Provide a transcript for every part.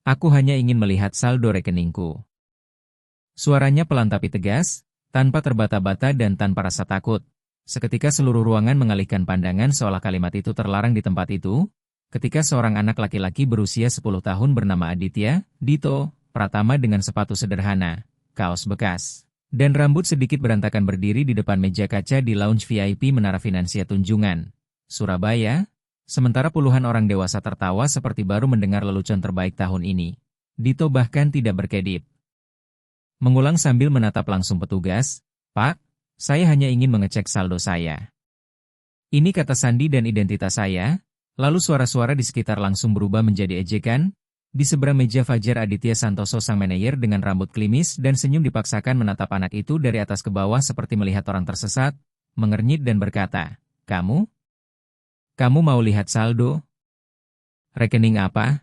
Aku hanya ingin melihat saldo rekeningku. Suaranya pelan tapi tegas, tanpa terbata-bata dan tanpa rasa takut. Seketika seluruh ruangan mengalihkan pandangan seolah kalimat itu terlarang di tempat itu, ketika seorang anak laki-laki berusia 10 tahun bernama Aditya, Dito, Pratama dengan sepatu sederhana, kaos bekas, dan rambut sedikit berantakan berdiri di depan meja kaca di lounge VIP Menara Finansia Tunjungan, Surabaya, sementara puluhan orang dewasa tertawa seperti baru mendengar lelucon terbaik tahun ini. Dito bahkan tidak berkedip. Mengulang sambil menatap langsung petugas, "Pak, saya hanya ingin mengecek saldo saya." Ini kata sandi dan identitas saya, lalu suara-suara di sekitar langsung berubah menjadi ejekan. Di seberang meja Fajar Aditya Santoso sang manajer dengan rambut klimis dan senyum dipaksakan menatap anak itu dari atas ke bawah seperti melihat orang tersesat, mengernyit dan berkata, "Kamu? Kamu mau lihat saldo? Rekening apa?"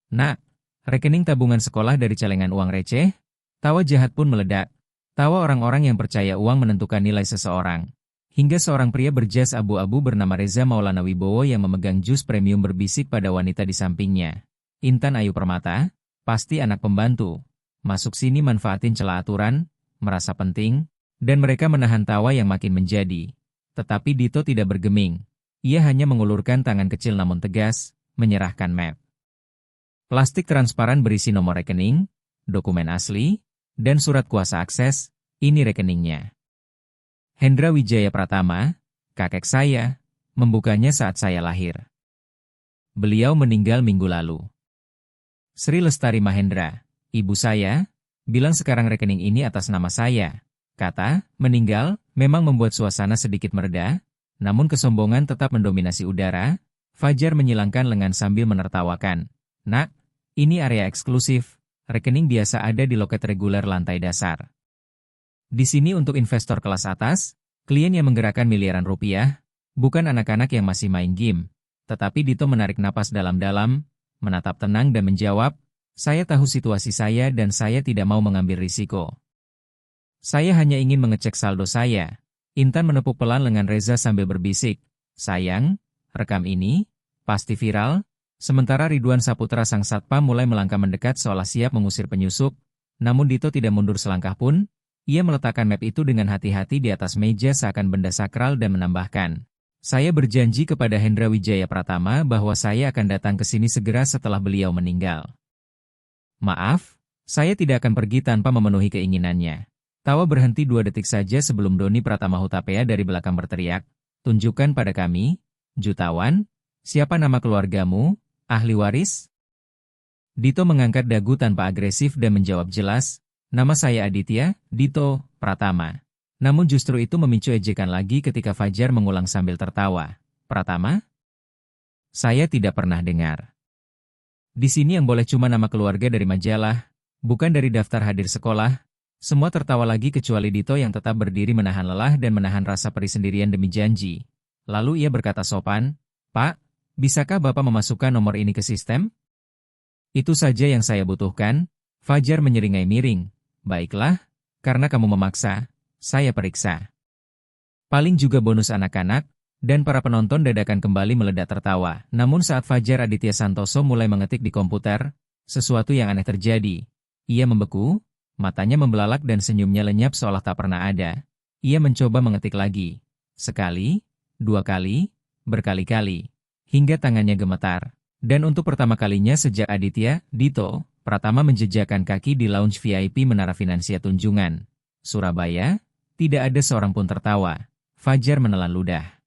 "Nak, rekening tabungan sekolah dari celengan uang receh." Tawa jahat pun meledak. Tawa orang-orang yang percaya uang menentukan nilai seseorang. Hingga seorang pria berjas abu-abu bernama Reza Maulana Wibowo yang memegang jus premium berbisik pada wanita di sampingnya. "Intan Ayu Permata, pasti anak pembantu. Masuk sini manfaatin celah aturan, merasa penting." Dan mereka menahan tawa yang makin menjadi. Tetapi Dito tidak bergeming. Ia hanya mengulurkan tangan kecil namun tegas, menyerahkan map. Plastik transparan berisi nomor rekening, dokumen asli, dan surat kuasa akses. Ini rekeningnya. Hendra Wijaya Pratama, kakek saya, membukanya saat saya lahir. Beliau meninggal minggu lalu. Sri Lestari Mahendra, ibu saya, bilang sekarang rekening ini atas nama saya. Kata, meninggal, memang membuat suasana sedikit mereda, namun kesombongan tetap mendominasi udara. Fajar menyilangkan lengan sambil menertawakan. "Nak, ini area eksklusif. Rekening biasa ada di loket reguler lantai dasar. Di sini untuk investor kelas atas, klien yang menggerakkan miliaran rupiah, bukan anak-anak yang masih main game." Tetapi Dito menarik napas dalam-dalam, menatap tenang dan menjawab, "Saya tahu situasi saya dan saya tidak mau mengambil risiko. Saya hanya ingin mengecek saldo saya." Intan menepuk pelan lengan Reza sambil berbisik, "Sayang, rekam ini, pasti viral." Sementara Ridwan Saputra sang satpam mulai melangkah mendekat seolah siap mengusir penyusup, namun Dito tidak mundur selangkah pun. Ia meletakkan map itu dengan hati-hati di atas meja seakan benda sakral dan menambahkan, "Saya berjanji kepada Hendra Wijaya Pratama bahwa saya akan datang ke sini segera setelah beliau meninggal. Maaf, saya tidak akan pergi tanpa memenuhi keinginannya." Tawa berhenti 2 detik saja sebelum Doni Pratama Hutapea dari belakang berteriak, "Tunjukkan pada kami, jutawan, siapa nama keluargamu? Ahli waris?" Dito mengangkat dagu tanpa agresif dan menjawab jelas, "Nama saya Aditya, Dito, Pratama." Namun justru itu memicu ejekan lagi ketika Fajar mengulang sambil tertawa, "Pratama? Saya tidak pernah dengar. Di sini yang boleh cuma nama keluarga dari majalah, bukan dari daftar hadir sekolah." Semua tertawa lagi kecuali Dito yang tetap berdiri menahan lelah dan menahan rasa perih sendirian demi janji. Lalu ia berkata sopan, "Pak, bisakah Bapak memasukkan nomor ini ke sistem?" "Itu saja yang saya butuhkan." Fajar menyeringai miring. "Baiklah, karena kamu memaksa, saya periksa." Paling juga bonus anak-anak, dan para penonton dadakan kembali meledak tertawa. Namun saat Fajar Aditya Santoso mulai mengetik di komputer, sesuatu yang aneh terjadi. Ia membeku, matanya membelalak dan senyumnya lenyap seolah tak pernah ada. Ia mencoba mengetik lagi. Sekali, 2 kali, berkali-kali. Hingga tangannya gemetar. Dan untuk pertama kalinya sejak Aditya, Dito, Pratama menjejakkan kaki di lounge VIP Menara Finansia Tunjungan, Surabaya, tidak ada seorang pun tertawa. Fajar menelan ludah.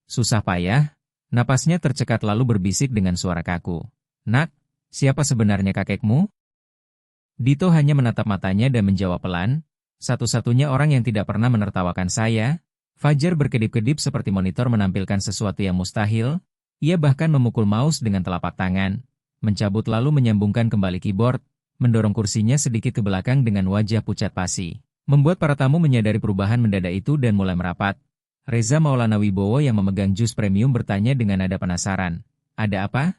Susah payah, napasnya tercekat lalu berbisik dengan suara kaku. "Nak, siapa sebenarnya kakekmu?" Dito hanya menatap matanya dan menjawab pelan, "Satu-satunya orang yang tidak pernah menertawakan saya." Fajar berkedip-kedip seperti monitor menampilkan sesuatu yang mustahil. Ia bahkan memukul mouse dengan telapak tangan, mencabut lalu menyambungkan kembali keyboard, mendorong kursinya sedikit ke belakang dengan wajah pucat pasi. Membuat para tamu menyadari perubahan mendadak itu dan mulai merapat. Reza Maulana Wibowo yang memegang jus premium bertanya dengan nada penasaran, "Ada apa?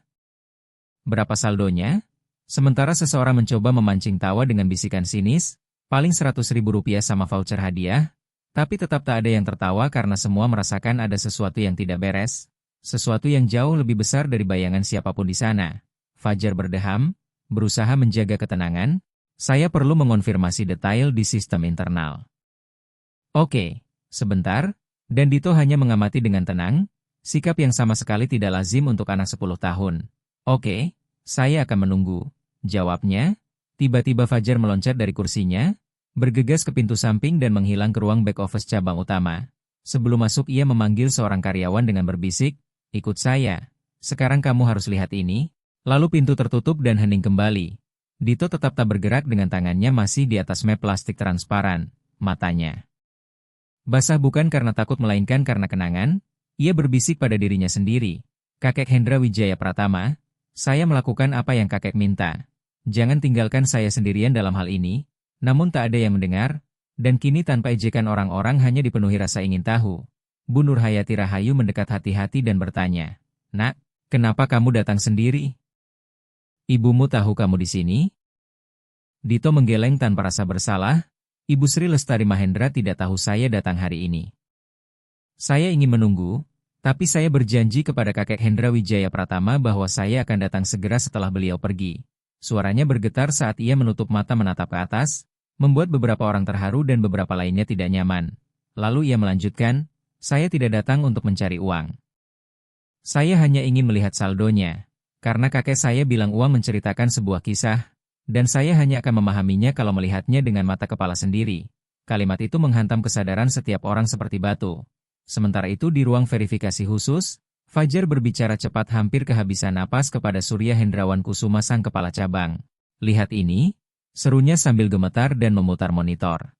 Berapa saldonya?" Sementara seseorang mencoba memancing tawa dengan bisikan sinis, "Paling 100.000 rupiah sama voucher hadiah." Tapi tetap tak ada yang tertawa karena semua merasakan ada sesuatu yang tidak beres. Sesuatu yang jauh lebih besar dari bayangan siapapun di sana. Fajar berdeham, berusaha menjaga ketenangan. Saya perlu mengonfirmasi detail di sistem internal. Oke, sebentar. Dan Dito hanya mengamati dengan tenang, sikap yang sama sekali tidak lazim untuk anak 10 tahun. Oke, saya akan menunggu. Jawabnya. Tiba-tiba Fajar meloncat dari kursinya, bergegas ke pintu samping dan menghilang ke ruang back office cabang utama. Sebelum masuk ia memanggil seorang karyawan dengan berbisik, "Ikut saya. Sekarang kamu harus lihat ini." Lalu pintu tertutup dan hening kembali. Dito tetap tak bergerak dengan tangannya masih di atas map plastik transparan, matanya basah bukan karena takut melainkan karena kenangan. Ia berbisik pada dirinya sendiri. "Kakek Hendra Wijaya Pratama, saya melakukan apa yang kakek minta. Jangan tinggalkan saya sendirian dalam hal ini." Namun tak ada yang mendengar, dan kini tanpa ejekan orang-orang hanya dipenuhi rasa ingin tahu. Bu Nurhayati Rahayu mendekat hati-hati dan bertanya, "Nak, kenapa kamu datang sendiri? Ibumu tahu kamu di sini?" Dito menggeleng tanpa rasa bersalah. "Ibu Sri Lestari Mahendra tidak tahu saya datang hari ini. Saya ingin menunggu, tapi saya berjanji kepada kakek Hendra Wijaya Pratama bahwa saya akan datang segera setelah beliau pergi." Suaranya bergetar saat ia menutup mata menatap ke atas, membuat beberapa orang terharu dan beberapa lainnya tidak nyaman. Lalu ia melanjutkan, "Saya tidak datang untuk mencari uang. Saya hanya ingin melihat saldonya. Karena kakek saya bilang uang menceritakan sebuah kisah, dan saya hanya akan memahaminya kalau melihatnya dengan mata kepala sendiri." Kalimat itu menghantam kesadaran setiap orang seperti batu. Sementara itu di ruang verifikasi khusus, Fajar berbicara cepat hampir kehabisan napas kepada Surya Hendrawan Kusuma sang kepala cabang. "Lihat ini," serunya sambil gemetar dan memutar monitor.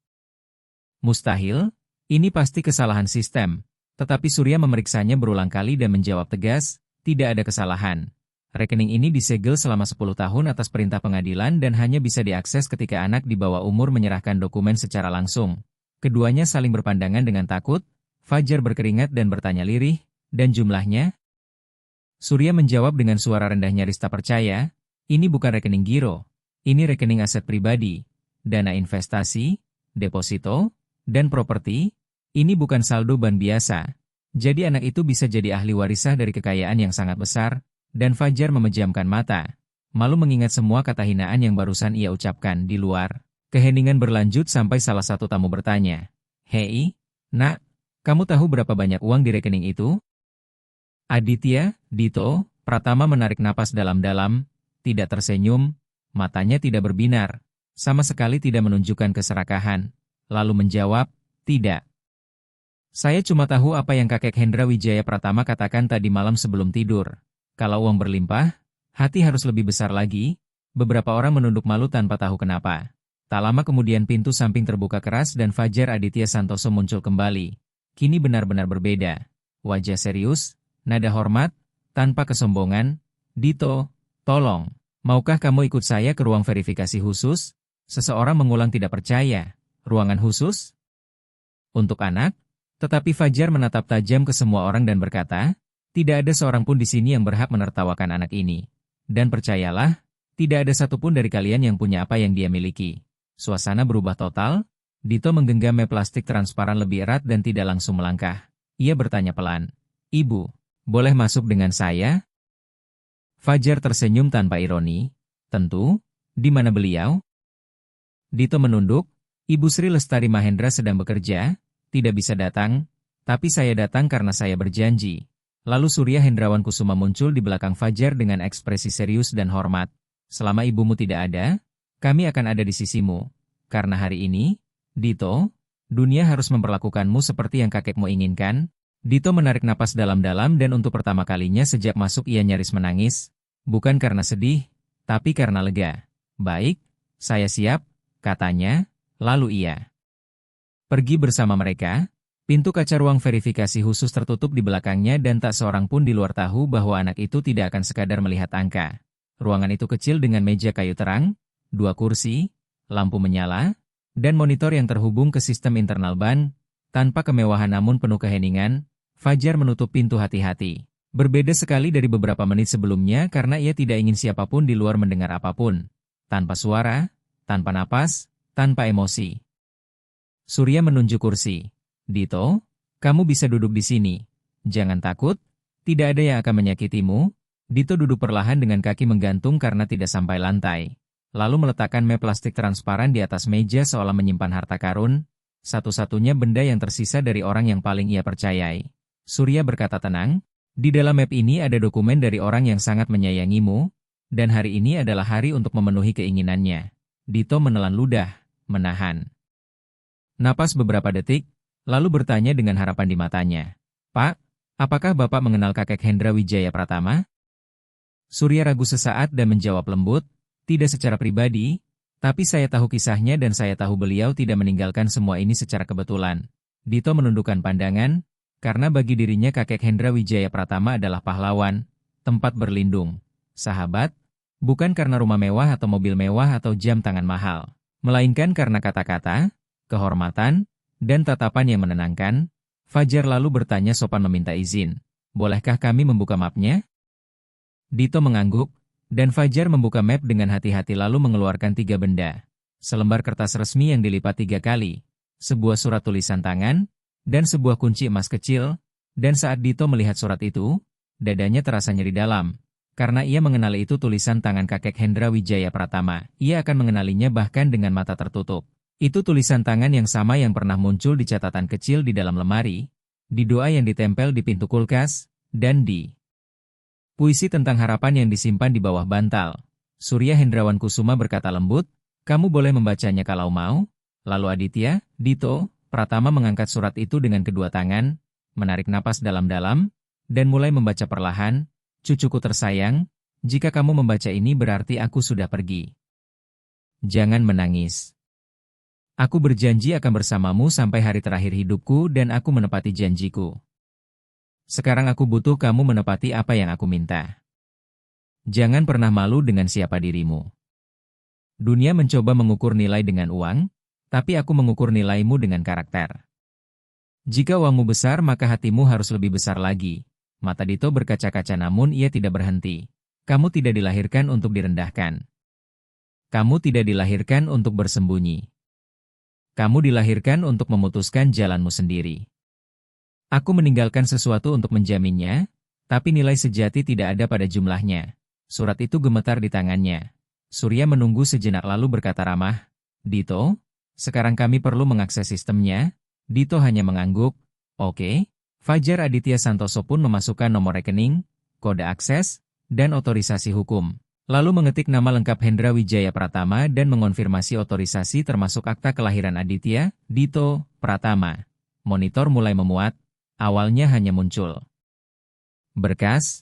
"Mustahil, ini pasti kesalahan sistem." Tetapi Surya memeriksanya berulang kali dan menjawab tegas, "Tidak ada kesalahan. Rekening ini disegel selama 10 tahun atas perintah pengadilan dan hanya bisa diakses ketika anak di bawah umur menyerahkan dokumen secara langsung." Keduanya saling berpandangan dengan takut. Fajar berkeringat dan bertanya lirih, "Dan jumlahnya?" Surya menjawab dengan suara rendah nyaris tak percaya, "Ini bukan rekening giro. Ini rekening aset pribadi, dana investasi, deposito, dan properti. Ini bukan saldo ban biasa. Jadi anak itu bisa jadi ahli warisah dari kekayaan yang sangat besar." Dan Fajar memejamkan mata, malu mengingat semua kata hinaan yang barusan ia ucapkan di luar. Keheningan berlanjut sampai salah satu tamu bertanya, "Hei, Nak, kamu tahu berapa banyak uang di rekening itu?" Aditya, Dito, Pratama menarik napas dalam-dalam, tidak tersenyum, matanya tidak berbinar, sama sekali tidak menunjukkan keserakahan, lalu menjawab, "Tidak. Saya cuma tahu apa yang kakek Hendra Wijaya Pratama katakan tadi malam sebelum tidur. Kalau uang berlimpah, hati harus lebih besar lagi." Beberapa orang menunduk malu tanpa tahu kenapa. Tak lama kemudian pintu samping terbuka keras dan Fajar Aditya Santoso muncul kembali. Kini benar-benar berbeda. Wajah serius, nada hormat, tanpa kesombongan. "Dito, tolong, maukah kamu ikut saya ke ruang verifikasi khusus?" Seseorang mengulang tidak percaya. "Ruangan khusus? Untuk anak?" Tetapi Fajar menatap tajam ke semua orang dan berkata, "Tidak ada seorang pun di sini yang berhak menertawakan anak ini. Dan percayalah, tidak ada satupun dari kalian yang punya apa yang dia miliki." Suasana berubah total. Dito menggenggam map plastik transparan lebih erat dan tidak langsung melangkah. Ia bertanya pelan, "Ibu, boleh masuk dengan saya?" Fajar tersenyum tanpa ironi. "Tentu, di mana beliau?" Dito menunduk, "Ibu Sri Lestari Mahendra sedang bekerja, tidak bisa datang, tapi saya datang karena saya berjanji." Lalu Surya Hendrawan Kusuma muncul di belakang Fajar dengan ekspresi serius dan hormat. "Selama ibumu tidak ada, kami akan ada di sisimu. Karena hari ini, Dito, dunia harus memperlakukanmu seperti yang kakekmu inginkan." Dito menarik napas dalam-dalam dan untuk pertama kalinya sejak masuk ia nyaris menangis. Bukan karena sedih, tapi karena lega. "Baik, saya siap," katanya, lalu ia pergi bersama mereka. Pintu kaca ruang verifikasi khusus tertutup di belakangnya dan tak seorang pun di luar tahu bahwa anak itu tidak akan sekadar melihat angka. Ruangan itu kecil dengan meja kayu terang, 2 kursi, lampu menyala, dan monitor yang terhubung ke sistem internal ban. Tanpa kemewahan namun penuh keheningan, Fajar menutup pintu hati-hati. Berbeda sekali dari beberapa menit sebelumnya karena ia tidak ingin siapapun di luar mendengar apapun. Tanpa suara, tanpa napas, tanpa emosi. Surya menunjuk kursi. "Dito, kamu bisa duduk di sini. Jangan takut, tidak ada yang akan menyakitimu." Dito duduk perlahan dengan kaki menggantung karena tidak sampai lantai. Lalu meletakkan map plastik transparan di atas meja seolah menyimpan harta karun, satu-satunya benda yang tersisa dari orang yang paling ia percayai. Surya berkata tenang, di dalam map ini ada dokumen dari orang yang sangat menyayangimu, dan hari ini adalah hari untuk memenuhi keinginannya. Dito menelan ludah, menahan napas beberapa detik, lalu bertanya dengan harapan di matanya. Pak, apakah Bapak mengenal kakek Hendra Wijaya Pratama? Surya ragu sesaat dan menjawab lembut, tidak secara pribadi, tapi saya tahu kisahnya dan saya tahu beliau tidak meninggalkan semua ini secara kebetulan. Dito menundukkan pandangan, karena bagi dirinya kakek Hendra Wijaya Pratama adalah pahlawan, tempat berlindung, sahabat, bukan karena rumah mewah atau mobil mewah atau jam tangan mahal, melainkan karena kata-kata, kehormatan, dan tatapan yang menenangkan. Fajar lalu bertanya sopan meminta izin, bolehkah kami membuka mapnya? Dito mengangguk, dan Fajar membuka map dengan hati-hati lalu mengeluarkan 3 benda. Selembar kertas resmi yang dilipat 3 kali, sebuah surat tulisan tangan, dan sebuah kunci emas kecil, dan saat Dito melihat surat itu, dadanya terasa nyeri dalam. Karena ia mengenali itu tulisan tangan kakek Hendra Wijaya Pratama, ia akan mengenalinya bahkan dengan mata tertutup. Itu tulisan tangan yang sama yang pernah muncul di catatan kecil di dalam lemari, di doa yang ditempel di pintu kulkas, dan di puisi tentang harapan yang disimpan di bawah bantal. Surya Hendrawan Kusuma berkata lembut, kamu boleh membacanya kalau mau. Lalu Aditya, Dito, Pratama mengangkat surat itu dengan kedua tangan, menarik napas dalam-dalam, dan mulai membaca perlahan, cucuku tersayang, jika kamu membaca ini berarti aku sudah pergi. Jangan menangis. Aku berjanji akan bersamamu sampai hari terakhir hidupku dan aku menepati janjiku. Sekarang aku butuh kamu menepati apa yang aku minta. Jangan pernah malu dengan siapa dirimu. Dunia mencoba mengukur nilai dengan uang, tapi aku mengukur nilaimu dengan karakter. Jika uangmu besar maka hatimu harus lebih besar lagi. Mata Dito berkaca-kaca namun ia tidak berhenti. Kamu tidak dilahirkan untuk direndahkan. Kamu tidak dilahirkan untuk bersembunyi. Kamu dilahirkan untuk memutuskan jalanmu sendiri. Aku meninggalkan sesuatu untuk menjaminnya, tapi nilai sejati tidak ada pada jumlahnya. Surat itu gemetar di tangannya. Surya menunggu sejenak lalu berkata ramah, Dito, sekarang kami perlu mengakses sistemnya. Dito hanya mengangguk, oke. Fajar Aditya Santoso pun memasukkan nomor rekening, kode akses, dan otorisasi hukum. Lalu mengetik nama lengkap Hendra Wijaya Pratama dan mengonfirmasi otorisasi termasuk akta kelahiran Aditya, Dito, Pratama. Monitor mulai memuat, awalnya hanya muncul berkas,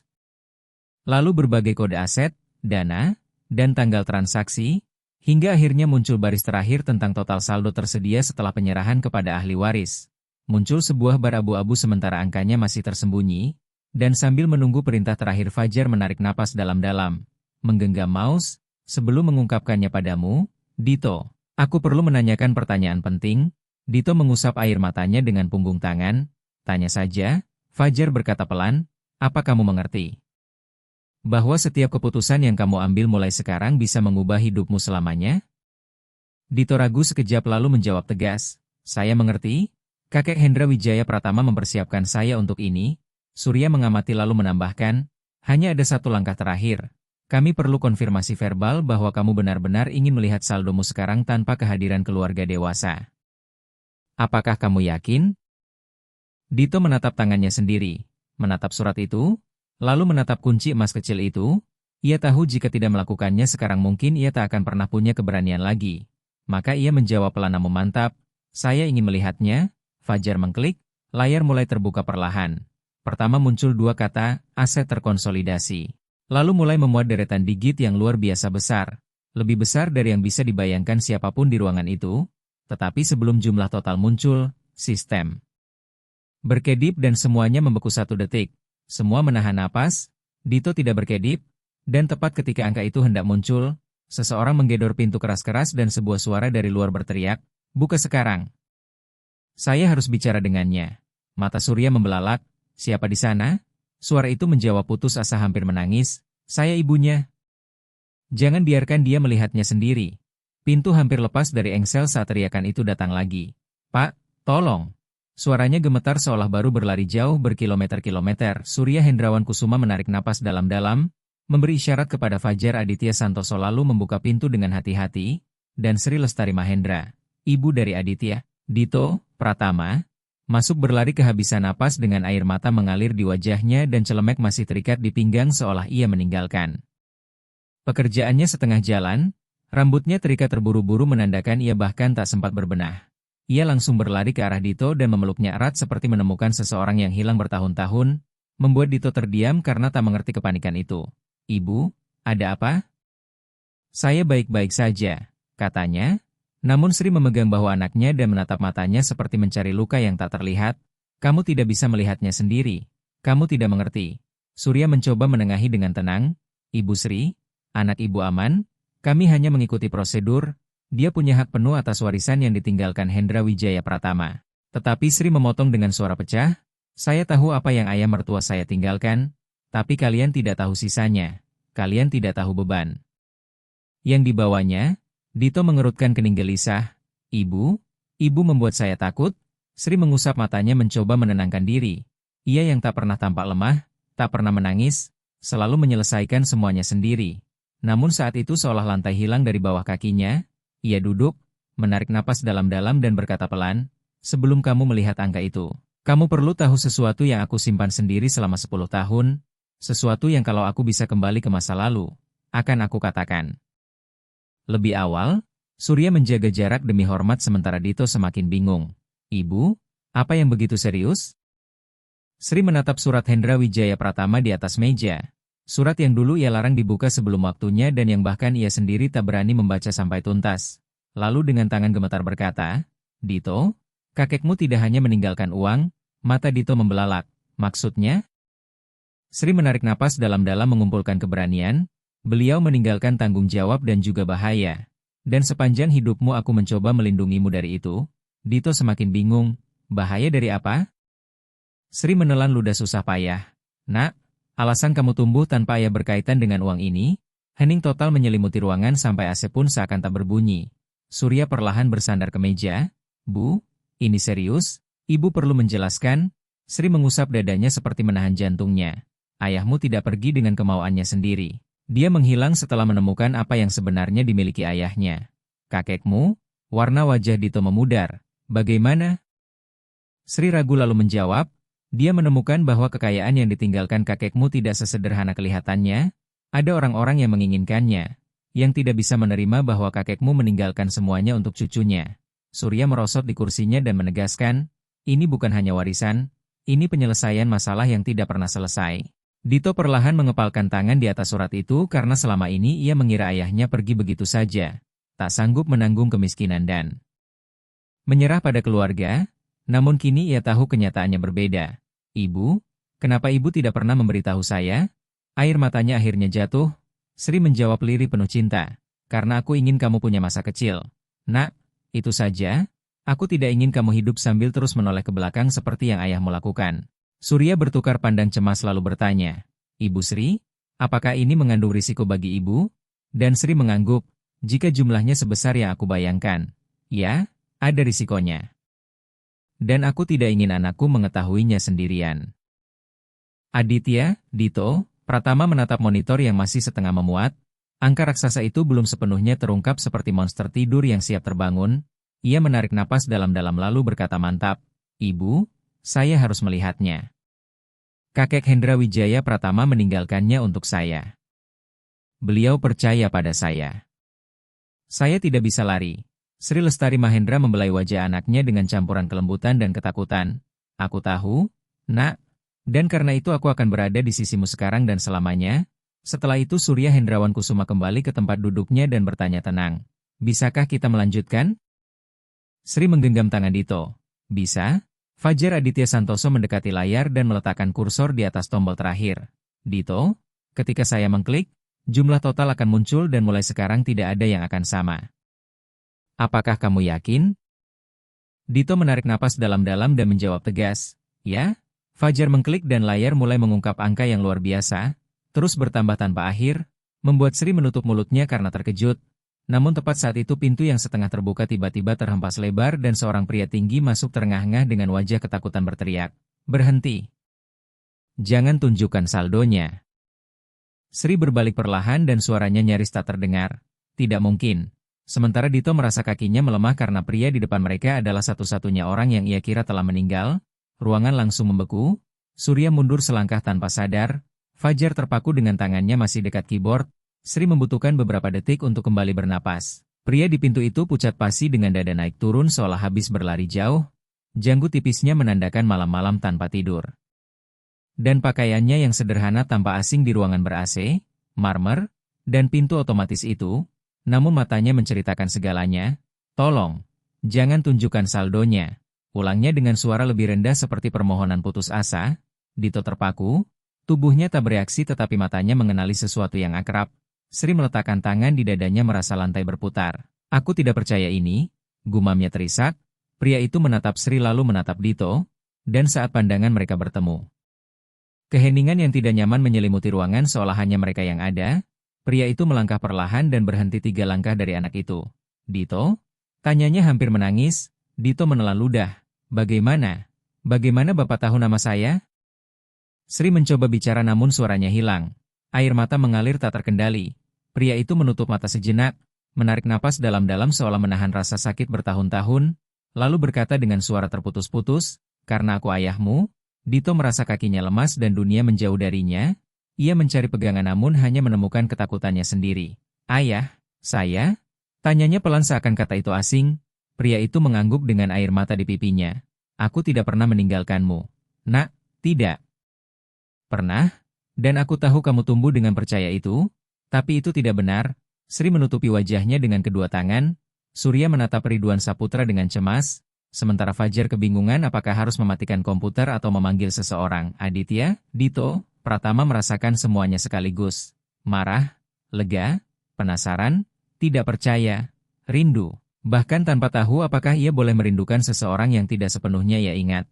lalu berbagai kode aset, dana, dan tanggal transaksi, hingga akhirnya muncul baris terakhir tentang total saldo tersedia setelah penyerahan kepada ahli waris. Muncul sebuah bar abu-abu sementara angkanya masih tersembunyi, dan sambil menunggu perintah terakhir Fajar menarik napas dalam-dalam. Menggenggam mouse, sebelum mengungkapkannya padamu, Dito, aku perlu menanyakan pertanyaan penting. Dito mengusap air matanya dengan punggung tangan. Tanya saja, Fajar berkata pelan, apa kamu mengerti? Bahwa setiap keputusan yang kamu ambil mulai sekarang bisa mengubah hidupmu selamanya? Dito ragu sekejap lalu menjawab tegas, saya mengerti. Kakek Hendra Wijaya Pratama mempersiapkan saya untuk ini. Surya mengamati lalu menambahkan, hanya ada satu langkah terakhir. Kami perlu konfirmasi verbal bahwa kamu benar-benar ingin melihat saldomu sekarang tanpa kehadiran keluarga dewasa. Apakah kamu yakin? Dito menatap tangannya sendiri, menatap surat itu, lalu menatap kunci emas kecil itu. Ia tahu jika tidak melakukannya sekarang mungkin ia tak akan pernah punya keberanian lagi. Maka ia menjawab pelan namun mantap, saya ingin melihatnya. Fajar mengklik, layar mulai terbuka perlahan. Pertama muncul 2 kata, aset terkonsolidasi. Lalu mulai memuat deretan digit yang luar biasa besar. Lebih besar dari yang bisa dibayangkan siapapun di ruangan itu. Tetapi sebelum jumlah total muncul, sistem berkedip dan semuanya membeku 1 detik. Semua menahan napas, Dito tidak berkedip, dan tepat ketika angka itu hendak muncul, seseorang menggedor pintu keras-keras dan sebuah suara dari luar berteriak, buka sekarang. Saya harus bicara dengannya. Mata Surya membelalak, siapa di sana? Suara itu menjawab putus asa hampir menangis, saya ibunya. Jangan biarkan dia melihatnya sendiri. Pintu hampir lepas dari engsel saat teriakan itu datang lagi. Pak, tolong. Suaranya gemetar seolah baru berlari jauh berkilometer-kilometer. Surya Hendrawan Kusuma menarik napas dalam-dalam, memberi isyarat kepada Fajar Aditya Santoso lalu membuka pintu dengan hati-hati, dan Sri Lestari Mahendra, ibu dari Aditya, Dito, Pratama, masuk berlari kehabisan napas dengan air mata mengalir di wajahnya dan celemek masih terikat di pinggang seolah ia meninggalkan pekerjaannya setengah jalan, rambutnya terikat terburu-buru menandakan ia bahkan tak sempat berbenah. Ia langsung berlari ke arah Dito dan memeluknya erat seperti menemukan seseorang yang hilang bertahun-tahun, membuat Dito terdiam karena tak mengerti kepanikan itu. "Ibu, ada apa?" "Saya baik-baik saja," katanya. Namun Sri memegang bahu anaknya dan menatap matanya seperti mencari luka yang tak terlihat. "Kamu tidak bisa melihatnya sendiri. Kamu tidak mengerti." Surya mencoba menengahi dengan tenang. "Ibu Sri, anak ibu aman. Kami hanya mengikuti prosedur. Dia punya hak penuh atas warisan yang ditinggalkan Hendra Wijaya Pratama." Tetapi Sri memotong dengan suara pecah. "Saya tahu apa yang ayah mertua saya tinggalkan, tapi kalian tidak tahu sisanya. Kalian tidak tahu beban yang dibawanya." Dito mengerutkan kening gelisah. "Ibu, ibu membuat saya takut." Sri mengusap matanya mencoba menenangkan diri. Ia yang tak pernah tampak lemah, tak pernah menangis, selalu menyelesaikan semuanya sendiri. Namun saat itu seolah lantai hilang dari bawah kakinya. Ia duduk, menarik napas dalam-dalam dan berkata pelan, "Sebelum kamu melihat angka itu, kamu perlu tahu sesuatu yang aku simpan sendiri selama 10 tahun, sesuatu yang kalau aku bisa kembali ke masa lalu, akan aku katakan." Lebih awal, Surya menjaga jarak demi hormat sementara Dito semakin bingung. "Ibu, apa yang begitu serius?" Sri menatap surat Hendra Wijaya Pratama di atas meja. Surat yang dulu ia larang dibuka sebelum waktunya dan yang bahkan ia sendiri tak berani membaca sampai tuntas. Lalu dengan tangan gemetar berkata, "Dito, kakekmu tidak hanya meninggalkan uang." Mata Dito membelalak. "Maksudnya?" Sri menarik napas dalam-dalam mengumpulkan keberanian. "Beliau meninggalkan tanggung jawab dan juga bahaya. Dan sepanjang hidupmu aku mencoba melindungimu dari itu." Dito semakin bingung. "Bahaya dari apa?" Sri menelan ludah susah payah. "Nak, alasan kamu tumbuh tanpa ayah berkaitan dengan uang ini?" Hening total menyelimuti ruangan sampai AC pun seakan tak berbunyi. Surya perlahan bersandar ke meja. "Bu, ini serius? Ibu perlu menjelaskan." Sri mengusap dadanya seperti menahan jantungnya. "Ayahmu tidak pergi dengan kemauannya sendiri. Dia menghilang setelah menemukan apa yang sebenarnya dimiliki ayahnya." "Kakekmu?" Warna wajah Dito memudar. "Bagaimana?" Sri ragu lalu menjawab, "Dia menemukan bahwa kekayaan yang ditinggalkan kakekmu tidak sesederhana kelihatannya. Ada orang-orang yang menginginkannya, yang tidak bisa menerima bahwa kakekmu meninggalkan semuanya untuk cucunya." Surya merosot di kursinya dan menegaskan, "Ini bukan hanya warisan, ini penyelesaian masalah yang tidak pernah selesai." Dito perlahan mengepalkan tangan di atas surat itu karena selama ini ia mengira ayahnya pergi begitu saja, tak sanggup menanggung kemiskinan dan menyerah pada keluarga. Namun kini ia tahu kenyataannya berbeda. "Ibu, kenapa ibu tidak pernah memberitahu saya?" Air matanya akhirnya jatuh. Sri menjawab lirih penuh cinta, "Karena aku ingin kamu punya masa kecil. Nak, itu saja. Aku tidak ingin kamu hidup sambil terus menoleh ke belakang seperti yang ayahmu lakukan." Surya bertukar pandang cemas lalu bertanya, "Ibu Sri, apakah ini mengandung risiko bagi ibu?" Dan Sri mengangguk, "Jika jumlahnya sebesar yang aku bayangkan, ya, ada risikonya. Dan aku tidak ingin anakku mengetahuinya sendirian." Aditya, Dito, Pratama menatap monitor yang masih setengah memuat. Angka raksasa itu belum sepenuhnya terungkap seperti monster tidur yang siap terbangun. Ia menarik napas dalam-dalam lalu berkata mantap, "Ibu, saya harus melihatnya. Kakek Hendra Wijaya Pratama meninggalkannya untuk saya. Beliau percaya pada saya. Saya tidak bisa lari." Sri Lestari Mahendra membelai wajah anaknya dengan campuran kelembutan dan ketakutan. "Aku tahu, Nak. Dan karena itu aku akan berada di sisimu sekarang dan selamanya." Setelah itu Surya Hendrawan Kusuma kembali ke tempat duduknya dan bertanya tenang, "Bisakah kita melanjutkan?" Sri menggenggam tangan Dito. "Bisa." Fajar Aditya Santoso mendekati layar dan meletakkan kursor di atas tombol terakhir. "Dito, ketika saya mengklik, jumlah total akan muncul dan mulai sekarang tidak ada yang akan sama. Apakah kamu yakin?" Dito menarik napas dalam-dalam dan menjawab tegas, "Ya." Fajar mengklik dan layar mulai mengungkap angka yang luar biasa, terus bertambah tanpa akhir, membuat Sri menutup mulutnya karena terkejut. Namun tepat saat itu pintu yang setengah terbuka tiba-tiba terhempas lebar dan seorang pria tinggi masuk terengah-engah dengan wajah ketakutan berteriak, "Berhenti! Jangan tunjukkan saldonya." Sri berbalik perlahan dan suaranya nyaris tak terdengar. Tidak mungkin. Sementara Dito merasa kakinya melemah karena pria di depan mereka adalah satu-satunya orang yang ia kira telah meninggal. Ruangan langsung membeku. Surya mundur selangkah tanpa sadar. Fajar terpaku dengan tangannya masih dekat keyboard. Sri membutuhkan beberapa detik untuk kembali bernapas. Pria di pintu itu pucat pasi dengan dada naik turun seolah habis berlari jauh. Janggut tipisnya menandakan malam-malam tanpa tidur. Dan pakaiannya yang sederhana tampak asing di ruangan ber-AC, marmer, dan pintu otomatis itu. Namun matanya menceritakan segalanya. "Tolong, jangan tunjukkan saldonya." Ulangnya dengan suara lebih rendah seperti permohonan putus asa. Dito terpaku. Tubuhnya tak bereaksi tetapi matanya mengenali sesuatu yang akrab. Sri meletakkan tangan di dadanya merasa lantai berputar. "Aku tidak percaya ini," gumamnya terisak. Pria itu menatap Sri lalu menatap Dito. Dan saat pandangan mereka bertemu, keheningan yang tidak nyaman menyelimuti ruangan seolah hanya mereka yang ada. Pria itu melangkah perlahan dan berhenti 3 langkah dari anak itu. "Dito?" Tanyanya hampir menangis. Dito menelan ludah. "Bagaimana? Bagaimana Bapak tahu nama saya?" Sri mencoba bicara namun suaranya hilang. Air mata mengalir tak terkendali. Pria itu menutup mata sejenak, menarik napas dalam-dalam seolah menahan rasa sakit bertahun-tahun, lalu berkata dengan suara terputus-putus, "Karena aku ayahmu." Dito merasa kakinya lemas dan dunia menjauh darinya. Ia mencari pegangan namun hanya menemukan ketakutannya sendiri. "Ayah, saya?" Tanyanya pelan seakan kata itu asing. Pria itu mengangguk dengan air mata di pipinya. "Aku tidak pernah meninggalkanmu, Nak." "Tidak pernah, dan aku tahu kamu tumbuh dengan percaya itu, tapi itu tidak benar." Sri menutupi wajahnya dengan kedua tangan. Surya menatap Ridwan Saputra dengan cemas, sementara Fajar kebingungan apakah harus mematikan komputer atau memanggil seseorang. Aditya, Dito, Pratama merasakan semuanya sekaligus. Marah, lega, penasaran, tidak percaya, rindu. Bahkan tanpa tahu apakah ia boleh merindukan seseorang yang tidak sepenuhnya ia ingat.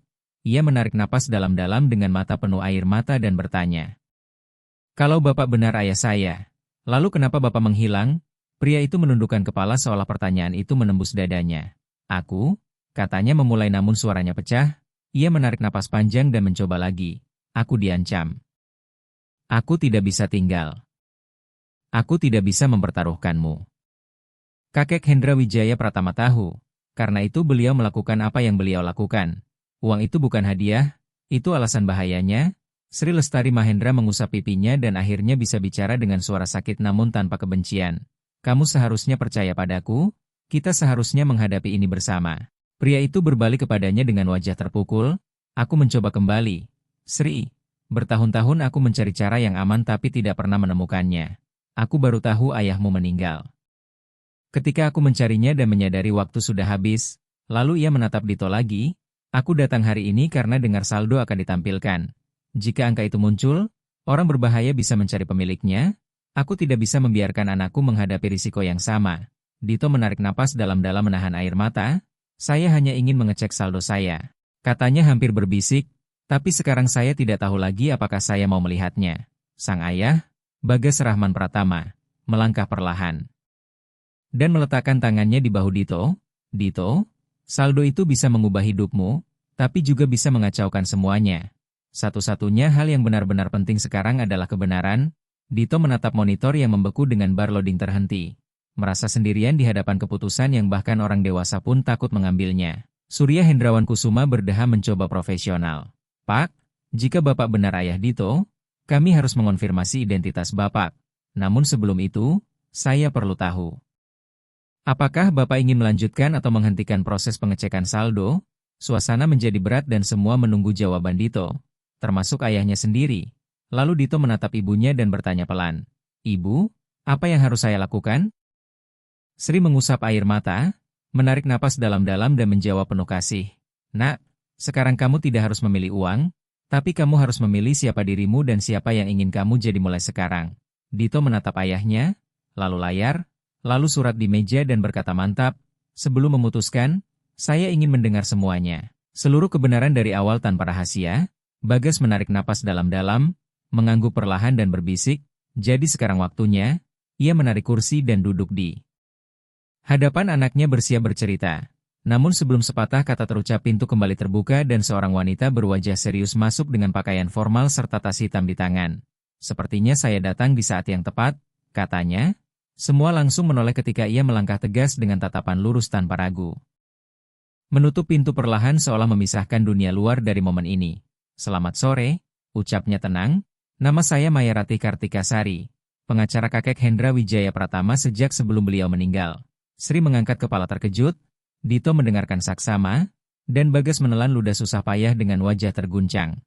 Ia menarik napas dalam-dalam dengan mata penuh air mata dan bertanya, "Kalau Bapak benar ayah saya, lalu kenapa Bapak menghilang?" Pria itu menundukkan kepala seolah pertanyaan itu menembus dadanya. "Aku?" katanya memulai namun suaranya pecah. Ia menarik napas panjang dan mencoba lagi. "Aku diancam. Aku tidak bisa tinggal. Aku tidak bisa mempertaruhkanmu." Kakek Hendra Wijaya Pratama tahu. Karena itu beliau melakukan apa yang beliau lakukan. Uang itu bukan hadiah, itu alasan bahayanya. Sri Lestari Mahendra mengusap pipinya dan akhirnya bisa bicara dengan suara sakit namun tanpa kebencian. "Kamu seharusnya percaya padaku, kita seharusnya menghadapi ini bersama." Pria itu berbalik kepadanya dengan wajah terpukul. "Aku mencoba kembali, Sri. Bertahun-tahun aku mencari cara yang aman tapi tidak pernah menemukannya. Aku baru tahu ayahmu meninggal. Ketika aku mencarinya dan menyadari waktu sudah habis." Lalu ia menatap Dito lagi. "Aku datang hari ini karena dengar saldo akan ditampilkan. Jika angka itu muncul, orang berbahaya bisa mencari pemiliknya. Aku tidak bisa membiarkan anakku menghadapi risiko yang sama." Dito menarik napas dalam-dalam menahan air mata. "Saya hanya ingin mengecek saldo saya," katanya hampir berbisik. "Tapi sekarang saya tidak tahu lagi apakah saya mau melihatnya." Sang ayah, Bagas Rahman Pratama, melangkah perlahan dan meletakkan tangannya di bahu Dito. "Dito, saldo itu bisa mengubah hidupmu, tapi juga bisa mengacaukan semuanya. Satu-satunya hal yang benar-benar penting sekarang adalah kebenaran." Dito menatap monitor yang membeku dengan bar loading terhenti. Merasa sendirian di hadapan keputusan yang bahkan orang dewasa pun takut mengambilnya. Surya Hendrawan Kusuma berdeha mencoba profesional. "Pak, jika Bapak benar ayah Dito, kami harus mengonfirmasi identitas Bapak. Namun sebelum itu, saya perlu tahu. Apakah Bapak ingin melanjutkan atau menghentikan proses pengecekan saldo?" Suasana menjadi berat dan semua menunggu jawaban Dito, termasuk ayahnya sendiri. Lalu Dito menatap ibunya dan bertanya pelan, "Ibu, apa yang harus saya lakukan?" Sri mengusap air mata, menarik napas dalam-dalam dan menjawab penuh kasih. "Nak, sekarang kamu tidak harus memilih uang, tapi kamu harus memilih siapa dirimu dan siapa yang ingin kamu jadi mulai sekarang." Dito menatap ayahnya, lalu layar, lalu surat di meja dan berkata mantap, "Sebelum memutuskan, saya ingin mendengar semuanya. Seluruh kebenaran dari awal tanpa rahasia." Bagas menarik napas dalam-dalam, mengangguk perlahan dan berbisik, "Jadi sekarang waktunya." Ia menarik kursi dan duduk di Hadapan anaknya bersiap bercerita. Namun sebelum sepatah kata terucap pintu kembali terbuka dan seorang wanita berwajah serius masuk dengan pakaian formal serta tas hitam di tangan. Sepertinya saya datang di saat yang tepat, katanya. Semua langsung menoleh ketika ia melangkah tegas dengan tatapan lurus tanpa ragu. Menutup pintu perlahan seolah memisahkan dunia luar dari momen ini. Selamat sore, ucapnya tenang. Nama saya Mayarati Kartikasari, pengacara kakek Hendra Wijaya Pratama sejak sebelum beliau meninggal. Sri mengangkat kepala terkejut. Dito mendengarkan saksama, dan Bagas menelan ludah susah payah dengan wajah terguncang.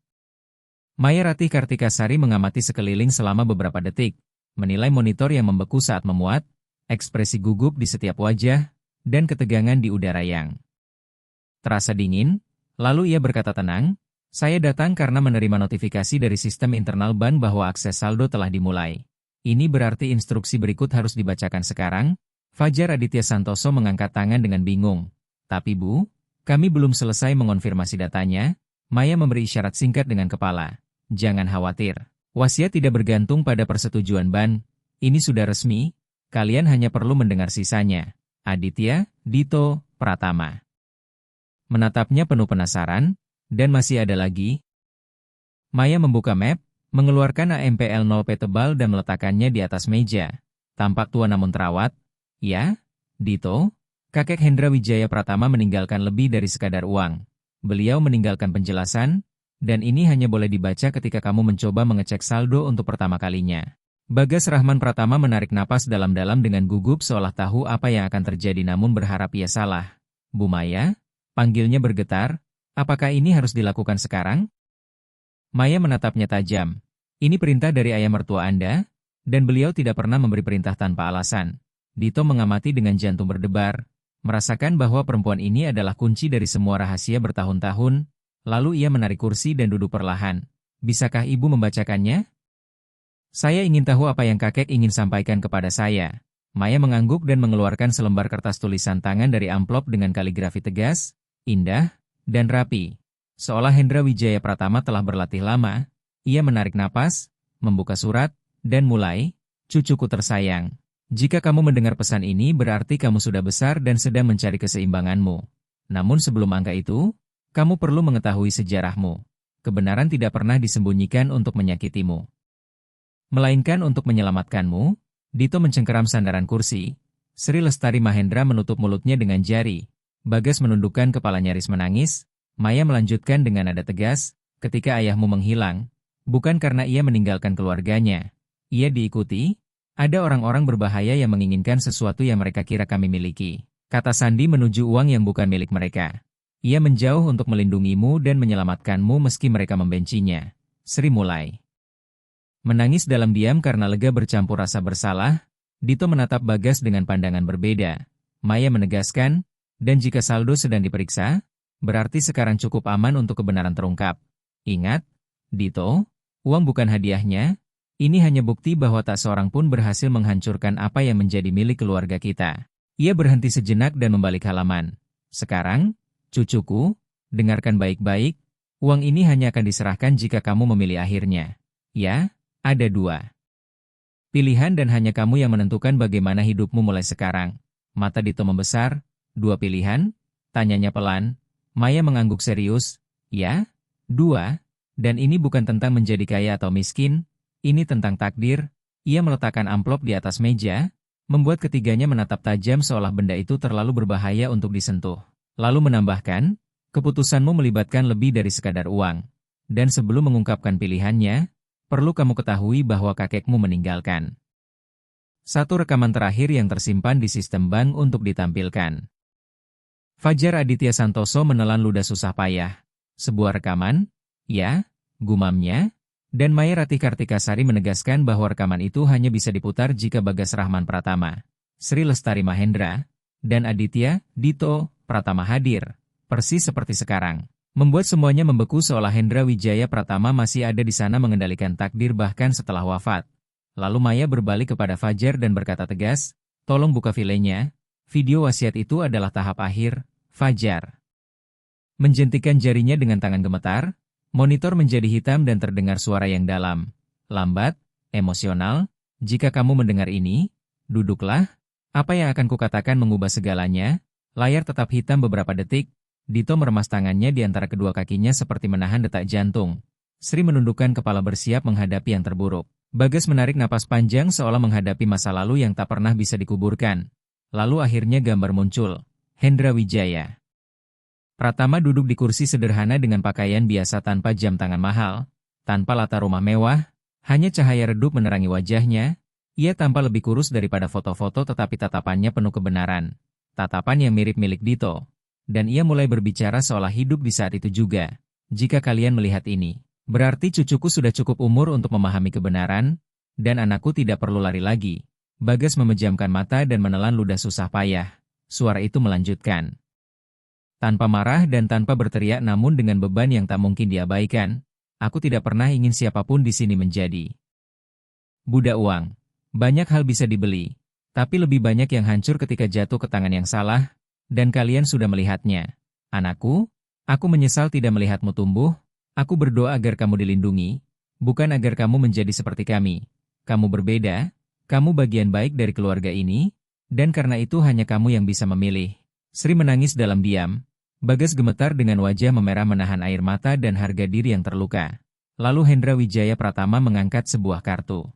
Mayarati Kartikasari mengamati sekeliling selama beberapa detik, menilai monitor yang membeku saat memuat, ekspresi gugup di setiap wajah, dan ketegangan di udara yang terasa dingin. Lalu ia berkata tenang, saya datang karena menerima notifikasi dari sistem internal BAN bahwa akses saldo telah dimulai. Ini berarti instruksi berikut harus dibacakan sekarang. Fajar Aditya Santoso mengangkat tangan dengan bingung. Tapi Bu, kami belum selesai mengonfirmasi datanya. Maya memberi isyarat singkat dengan kepala. Jangan khawatir. Wasiat tidak bergantung pada persetujuan BAN. Ini sudah resmi. Kalian hanya perlu mendengar sisanya. Aditya, Dito, Pratama. Menatapnya penuh penasaran. Dan masih ada lagi. Maya membuka map, mengeluarkan AMPL 0P tebal dan meletakkannya di atas meja. Tampak tua namun terawat. Ya, Dito, kakek Hendra Wijaya Pratama meninggalkan lebih dari sekadar uang. Beliau meninggalkan penjelasan, dan ini hanya boleh dibaca ketika kamu mencoba mengecek saldo untuk pertama kalinya. Bagas Rahman Pratama menarik napas dalam-dalam dengan gugup seolah tahu apa yang akan terjadi namun berharap ia salah. Bu Maya, panggilnya bergetar, apakah ini harus dilakukan sekarang? Maya menatapnya tajam. Ini perintah dari ayah mertua Anda, dan beliau tidak pernah memberi perintah tanpa alasan. Dito mengamati dengan jantung berdebar, merasakan bahwa perempuan ini adalah kunci dari semua rahasia bertahun-tahun, lalu ia menarik kursi dan duduk perlahan. Bisakah ibu membacakannya? Saya ingin tahu apa yang kakek ingin sampaikan kepada saya. Maya mengangguk dan mengeluarkan selembar kertas tulisan tangan dari amplop dengan kaligrafi tegas, indah, dan rapi. Seolah Hendra Wijaya Pratama telah berlatih lama, ia menarik napas, membuka surat, dan mulai, cucuku tersayang. Jika kamu mendengar pesan ini berarti kamu sudah besar dan sedang mencari keseimbanganmu. Namun sebelum angka itu, kamu perlu mengetahui sejarahmu. Kebenaran tidak pernah disembunyikan untuk menyakitimu, melainkan untuk menyelamatkanmu. Dito mencengkeram sandaran kursi. Sri Lestari Mahendra menutup mulutnya dengan jari. Bagas menundukkan kepala nyaris menangis. Maya melanjutkan dengan nada tegas, ketika ayahmu menghilang, bukan karena ia meninggalkan keluarganya. Ia diikuti. Ada orang-orang berbahaya yang menginginkan sesuatu yang mereka kira kami miliki. Kata Sandi menuju uang yang bukan milik mereka. Ia menjauh untuk melindungimu dan menyelamatkanmu meski mereka membencinya. Sri mulai menangis dalam diam karena lega bercampur rasa bersalah. Dito menatap Bagas dengan pandangan berbeda. Maya menegaskan, dan jika saldo sedang diperiksa, berarti sekarang cukup aman untuk kebenaran terungkap. Ingat, Dito, uang bukan hadiahnya. Ini hanya bukti bahwa tak seorang pun berhasil menghancurkan apa yang menjadi milik keluarga kita. Ia berhenti sejenak dan membalik halaman. Sekarang, cucuku, dengarkan baik-baik, uang ini hanya akan diserahkan jika kamu memilih akhirnya. Ya, ada dua pilihan dan hanya kamu yang menentukan bagaimana hidupmu mulai sekarang. Mata Dito membesar, dua pilihan? Tanyanya pelan. Maya mengangguk serius. Ya, dua, dan ini bukan tentang menjadi kaya atau miskin. Ini tentang takdir. Ia meletakkan amplop di atas meja, membuat ketiganya menatap tajam seolah benda itu terlalu berbahaya untuk disentuh. Lalu menambahkan, keputusanmu melibatkan lebih dari sekadar uang. Dan sebelum mengungkapkan pilihannya, perlu kamu ketahui bahwa kakekmu meninggalkan satu rekaman terakhir yang tersimpan di sistem bank untuk ditampilkan. Fajar Aditya Santoso menelan ludah susah payah. Sebuah rekaman? Ya, gumamnya. Dan Mayarati Kartikasari menegaskan bahwa rekaman itu hanya bisa diputar jika Bagas Rahman Pratama, Sri Lestari Mahendra, dan Aditya, Dito, Pratama hadir, persis seperti sekarang. Membuat semuanya membeku seolah Hendra Wijaya Pratama masih ada di sana mengendalikan takdir bahkan setelah wafat. Lalu Maya berbalik kepada Fajar dan berkata tegas, tolong buka filenya, video wasiat itu adalah tahap akhir. Fajar menjentikan jarinya dengan tangan gemetar. Monitor menjadi hitam dan terdengar suara yang dalam, lambat, emosional. Jika kamu mendengar ini, duduklah. Apa yang akan kukatakan mengubah segalanya? Layar tetap hitam beberapa detik. Dito meremas tangannya di antara kedua kakinya seperti menahan detak jantung. Sri menundukkan kepala bersiap menghadapi yang terburuk. Bagas menarik napas panjang seolah menghadapi masa lalu yang tak pernah bisa dikuburkan. Lalu akhirnya gambar muncul. Hendra Wijaya. Pratama duduk di kursi sederhana dengan pakaian biasa tanpa jam tangan mahal, tanpa latar rumah mewah, hanya cahaya redup menerangi wajahnya. Ia tampak lebih kurus daripada foto-foto tetapi tatapannya penuh kebenaran. Tatapan yang mirip milik Dito. Dan ia mulai berbicara seolah hidup di saat itu juga. Jika kalian melihat ini, berarti cucuku sudah cukup umur untuk memahami kebenaran, dan anakku tidak perlu lari lagi. Bagas memejamkan mata dan menelan ludah susah payah. Suara itu melanjutkan. Tanpa marah dan tanpa berteriak namun dengan beban yang tak mungkin diabaikan, aku tidak pernah ingin siapapun di sini menjadi budak uang. Banyak hal bisa dibeli, tapi lebih banyak yang hancur ketika jatuh ke tangan yang salah, dan kalian sudah melihatnya. Anakku, aku menyesal tidak melihatmu tumbuh, aku berdoa agar kamu dilindungi, bukan agar kamu menjadi seperti kami. Kamu berbeda, kamu bagian baik dari keluarga ini, dan karena itu hanya kamu yang bisa memilih. Sri menangis dalam diam. Bagas gemetar dengan wajah memerah menahan air mata dan harga diri yang terluka. Lalu Hendra Wijaya Pratama mengangkat sebuah kartu.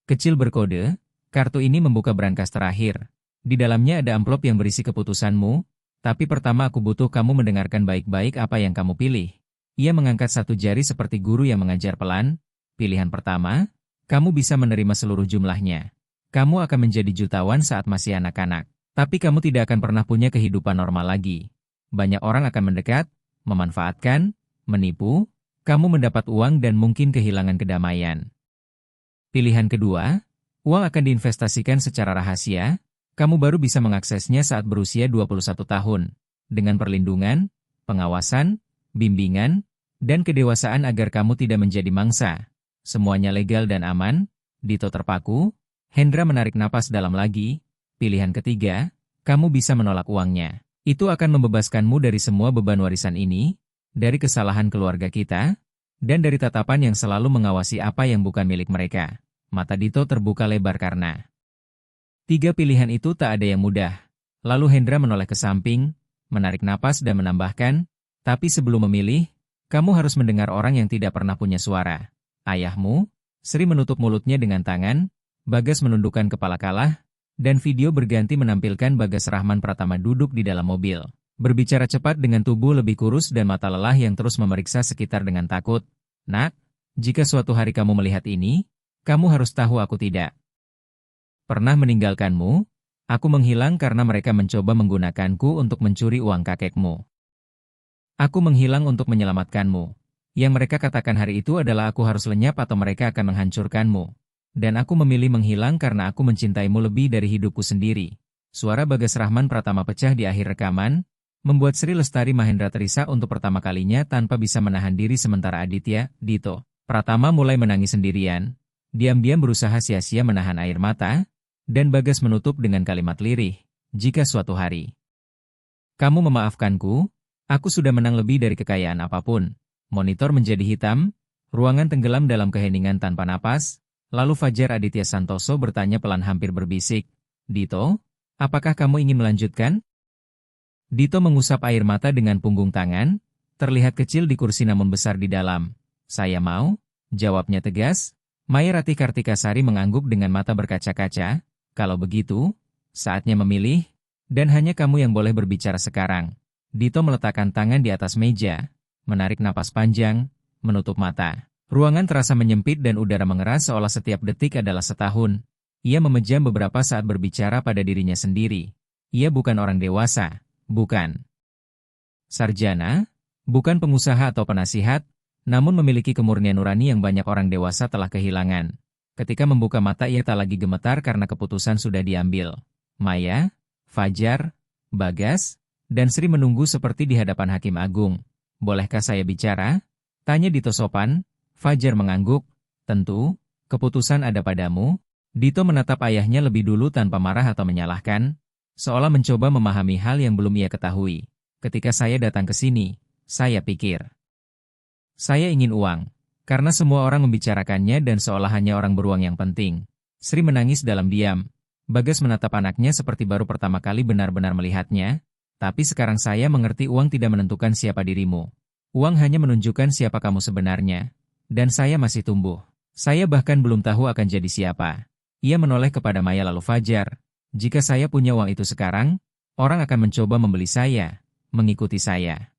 Kecil berkode, kartu ini membuka brankas terakhir. Di dalamnya ada amplop yang berisi keputusanmu, tapi pertama aku butuh kamu mendengarkan baik-baik apa yang kamu pilih. Ia mengangkat satu jari seperti guru yang mengajar pelan. Pilihan pertama, kamu bisa menerima seluruh jumlahnya. Kamu akan menjadi jutawan saat masih anak-anak. Tapi kamu tidak akan pernah punya kehidupan normal lagi. Banyak orang akan mendekat, memanfaatkan, menipu, kamu mendapat uang dan mungkin kehilangan kedamaian. Pilihan kedua, uang akan diinvestasikan secara rahasia, kamu baru bisa mengaksesnya saat berusia 21 tahun, dengan perlindungan, pengawasan, bimbingan, dan kedewasaan agar kamu tidak menjadi mangsa. Semuanya legal dan aman. Dito terpaku. Hendra menarik napas dalam lagi. Pilihan ketiga, kamu bisa menolak uangnya. Itu akan membebaskanmu dari semua beban warisan ini, dari kesalahan keluarga kita, dan dari tatapan yang selalu mengawasi apa yang bukan milik mereka. Mata Dito terbuka lebar karena tiga pilihan itu tak ada yang mudah. Lalu Hendra menoleh ke samping, menarik napas dan menambahkan, tapi sebelum memilih, kamu harus mendengar orang yang tidak pernah punya suara. Ayahmu. Sri menutup mulutnya dengan tangan, Bagas menundukkan kepala kalah, dan video berganti menampilkan Bagas Rahman Pratama duduk di dalam mobil. Berbicara cepat dengan tubuh lebih kurus dan mata lelah yang terus memeriksa sekitar dengan takut. Nak, jika suatu hari kamu melihat ini, kamu harus tahu aku tidak pernah meninggalkanmu. Aku menghilang karena mereka mencoba menggunakanku untuk mencuri uang kakekmu. Aku menghilang untuk menyelamatkanmu. Yang mereka katakan hari itu adalah aku harus lenyap atau mereka akan menghancurkanmu. Dan aku memilih menghilang karena aku mencintaimu lebih dari hidupku sendiri. Suara Bagas Rahman Pratama pecah di akhir rekaman, membuat Sri Lestari Mahendra terisak untuk pertama kalinya tanpa bisa menahan diri sementara Aditya, Dito, Pratama mulai menangis sendirian. Diam-diam berusaha sia-sia menahan air mata, dan Bagas menutup dengan kalimat lirih, jika suatu hari kamu memaafkanku, aku sudah menang lebih dari kekayaan apapun. Monitor menjadi hitam, ruangan tenggelam dalam keheningan tanpa napas, lalu Fajar Aditya Santoso bertanya pelan hampir berbisik, Dito, apakah kamu ingin melanjutkan? Dito mengusap air mata dengan punggung tangan, terlihat kecil di kursi namun besar di dalam. Saya mau, jawabnya tegas. Maya Ratih Kartikasari mengangguk dengan mata berkaca-kaca. Kalau begitu, saatnya memilih, dan hanya kamu yang boleh berbicara sekarang. Dito meletakkan tangan di atas meja, menarik napas panjang, menutup mata. Ruangan terasa menyempit dan udara mengeras seolah setiap detik adalah setahun. Ia memejam beberapa saat berbicara pada dirinya sendiri. Ia bukan orang dewasa, bukan sarjana, bukan pengusaha atau penasihat, namun memiliki kemurnian nurani yang banyak orang dewasa telah kehilangan. Ketika membuka mata ia tak lagi gemetar karena keputusan sudah diambil. Maya, Fajar, Bagas, dan Sri menunggu seperti di hadapan Hakim Agung. Bolehkah saya bicara? Tanya Dito sopan. Fajar mengangguk. Tentu, keputusan ada padamu. Dito menatap ayahnya lebih dulu tanpa marah atau menyalahkan, seolah mencoba memahami hal yang belum ia ketahui. Ketika saya datang ke sini, saya pikir saya ingin uang, karena semua orang membicarakannya dan seolah hanya orang beruang yang penting. Sri menangis dalam diam. Bagas menatap anaknya seperti baru pertama kali benar-benar melihatnya. Tapi sekarang saya mengerti uang tidak menentukan siapa dirimu. Uang hanya menunjukkan siapa kamu sebenarnya. Dan saya masih tumbuh. Saya bahkan belum tahu akan jadi siapa. Ia menoleh kepada Maya lalu Fajar. Jika saya punya uang itu sekarang, orang akan mencoba membeli saya, mengikuti saya.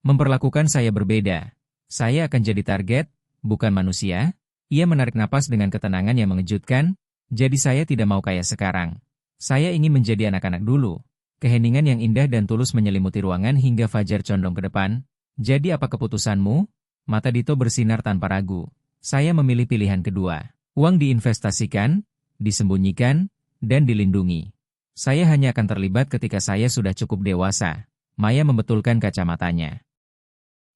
Memperlakukan saya berbeda. Saya akan jadi target, bukan manusia. Ia menarik napas dengan ketenangan yang mengejutkan. Jadi saya tidak mau kaya sekarang. Saya ingin menjadi anak-anak dulu. Keheningan yang indah dan tulus menyelimuti ruangan hingga Fajar condong ke depan. Jadi apa keputusanmu? Mata Dito bersinar tanpa ragu. Saya memilih pilihan kedua. Uang diinvestasikan, disembunyikan, dan dilindungi. Saya hanya akan terlibat ketika saya sudah cukup dewasa. Maya membetulkan kacamatanya.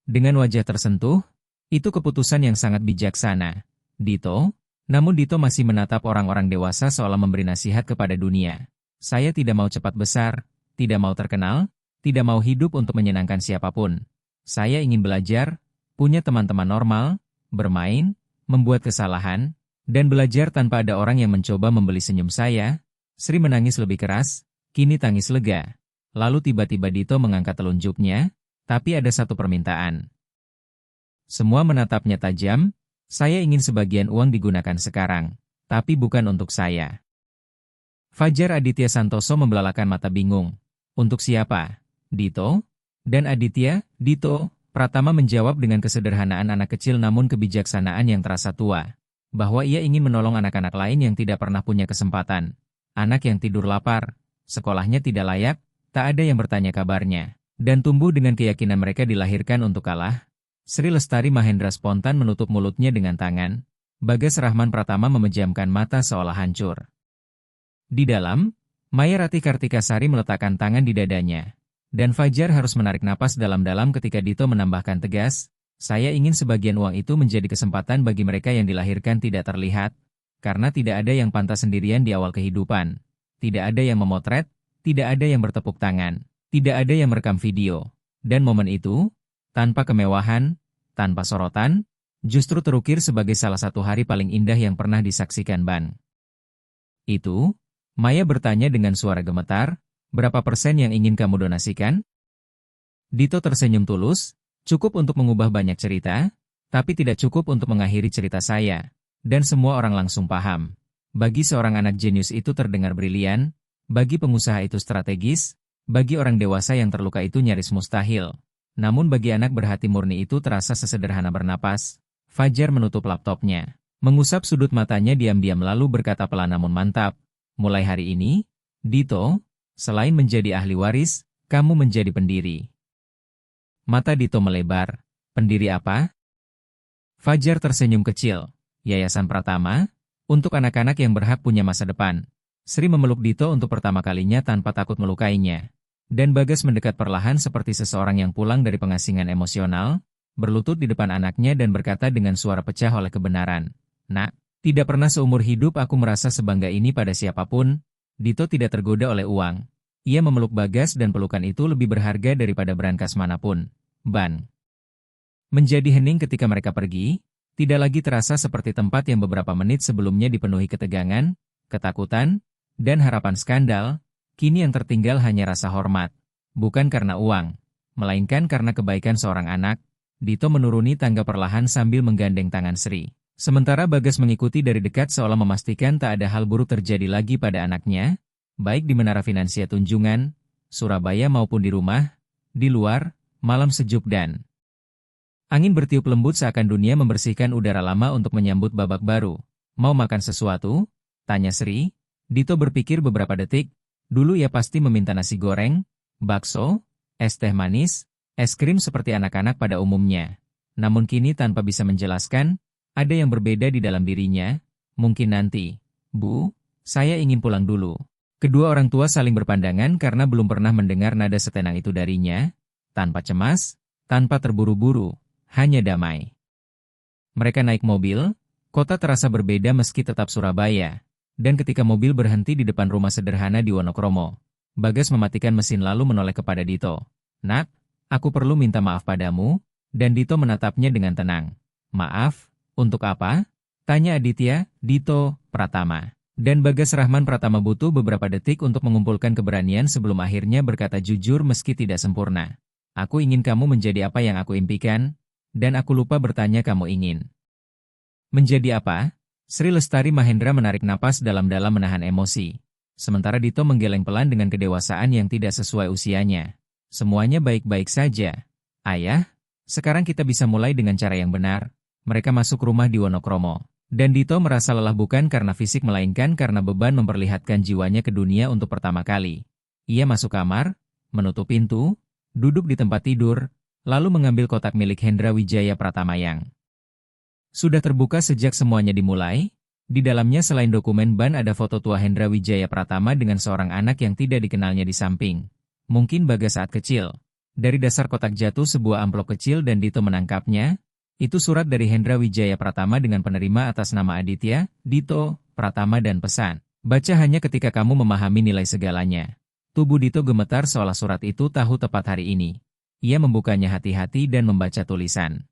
Dengan wajah tersentuh, itu keputusan yang sangat bijaksana. Dito, namun Dito masih menatap orang-orang dewasa seolah memberi nasihat kepada dunia. Saya tidak mau cepat besar, tidak mau terkenal, tidak mau hidup untuk menyenangkan siapapun. Saya ingin belajar, punya teman-teman normal, bermain, membuat kesalahan, dan belajar tanpa ada orang yang mencoba membeli senyum saya. Sri menangis lebih keras, kini tangis lega. Lalu tiba-tiba Dito mengangkat telunjuknya, tapi ada satu permintaan. Semua menatapnya tajam. Saya ingin sebagian uang digunakan sekarang, tapi bukan untuk saya. Fajar Aditya Santoso membelalakan mata bingung. Untuk siapa? Dito? Dan Aditya, Dito, Pratama menjawab dengan kesederhanaan anak kecil namun kebijaksanaan yang terasa tua. Bahwa ia ingin menolong anak-anak lain yang tidak pernah punya kesempatan. Anak yang tidur lapar, sekolahnya tidak layak, tak ada yang bertanya kabarnya. Dan tumbuh dengan keyakinan mereka dilahirkan untuk kalah. Sri Lestari Mahendra spontan menutup mulutnya dengan tangan. Bagas Rahman Pratama memejamkan mata seolah hancur. Di dalam, Maya Ratih Kartikasari meletakkan tangan di dadanya. Dan Fajar harus menarik napas dalam-dalam ketika Dito menambahkan tegas, saya ingin sebagian uang itu menjadi kesempatan bagi mereka yang dilahirkan tidak terlihat, karena tidak ada yang pantas sendirian di awal kehidupan. Tidak ada yang memotret, tidak ada yang bertepuk tangan, tidak ada yang merekam video. Dan momen itu, tanpa kemewahan, tanpa sorotan, justru terukir sebagai salah satu hari paling indah yang pernah disaksikan Ban. Itu, Maya bertanya dengan suara gemetar, berapa persen yang ingin kamu donasikan? Dito tersenyum tulus, cukup untuk mengubah banyak cerita, tapi tidak cukup untuk mengakhiri cerita saya. Dan semua orang langsung paham. Bagi seorang anak jenius itu terdengar brilian, bagi pengusaha itu strategis, bagi orang dewasa yang terluka itu nyaris mustahil. Namun bagi anak berhati murni itu terasa sesederhana bernapas. Fajar menutup laptopnya, mengusap sudut matanya diam-diam lalu berkata pelan namun mantap. Mulai hari ini, Dito, selain menjadi ahli waris, kamu menjadi pendiri. Mata Dito melebar. Pendiri apa? Fajar tersenyum kecil. Yayasan Pratama, untuk anak-anak yang berhak punya masa depan. Sri memeluk Dito untuk pertama kalinya tanpa takut melukainya. Dan Bagas mendekat perlahan seperti seseorang yang pulang dari pengasingan emosional, berlutut di depan anaknya dan berkata dengan suara pecah oleh kebenaran. Nak, tidak pernah seumur hidup aku merasa sebangga ini pada siapapun. Dito tidak tergoda oleh uang. Ia memeluk Bagas dan pelukan itu lebih berharga daripada brankas manapun. Ban. Menjadi hening ketika mereka pergi, tidak lagi terasa seperti tempat yang beberapa menit sebelumnya dipenuhi ketegangan, ketakutan, dan harapan skandal. Kini yang tertinggal hanya rasa hormat. Bukan karena uang, melainkan karena kebaikan seorang anak. Dito menuruni tangga perlahan sambil menggandeng tangan Sri. Sementara Bagas mengikuti dari dekat seolah memastikan tak ada hal buruk terjadi lagi pada anaknya, baik di Menara Finansia Tunjungan, Surabaya maupun di rumah, di luar, malam sejuk dan angin bertiup lembut seakan dunia membersihkan udara lama untuk menyambut babak baru. Mau makan sesuatu? Tanya Sri. Dito berpikir beberapa detik. Dulu ia pasti meminta nasi goreng, bakso, es teh manis, es krim seperti anak-anak pada umumnya. Namun kini tanpa bisa menjelaskan, ada yang berbeda di dalam dirinya. Mungkin nanti. Bu, saya ingin pulang dulu. Kedua orang tua saling berpandangan karena belum pernah mendengar nada setenang itu darinya. Tanpa cemas, tanpa terburu-buru, hanya damai. Mereka naik mobil, kota terasa berbeda meski tetap Surabaya. Dan ketika mobil berhenti di depan rumah sederhana di Wonokromo, Bagas mematikan mesin lalu menoleh kepada Dito. Nak, aku perlu minta maaf padamu, dan Dito menatapnya dengan tenang. Maaf, untuk apa? Tanya Aditya, Dito, Pratama. Dan Bagas Rahman Pratama butuh beberapa detik untuk mengumpulkan keberanian sebelum akhirnya berkata jujur meski tidak sempurna. Aku ingin kamu menjadi apa yang aku impikan, dan aku lupa bertanya kamu ingin menjadi apa? Sri Lestari Mahendra menarik napas dalam-dalam menahan emosi. Sementara Dito menggeleng pelan dengan kedewasaan yang tidak sesuai usianya. Semuanya baik-baik saja. Ayah, sekarang kita bisa mulai dengan cara yang benar. Mereka masuk rumah di Wonokromo. Dan Dito merasa lelah bukan karena fisik melainkan karena beban memperlihatkan jiwanya ke dunia untuk pertama kali. Ia masuk kamar, menutup pintu, duduk di tempat tidur, lalu mengambil kotak milik Hendra Wijaya Pratama yang sudah terbuka sejak semuanya dimulai. Di dalamnya selain dokumen ban ada foto tua Hendra Wijaya Pratama dengan seorang anak yang tidak dikenalnya di samping. Mungkin Bagas saat kecil. Dari dasar kotak jatuh sebuah amplop kecil dan Dito menangkapnya. Itu surat dari Hendra Wijaya Pratama dengan penerima atas nama Aditya, Dito, Pratama dan pesan. Baca hanya ketika kamu memahami nilai segalanya. Tubuh Dito gemetar seolah surat itu tahu tepat hari ini. Ia membukanya hati-hati dan membaca tulisan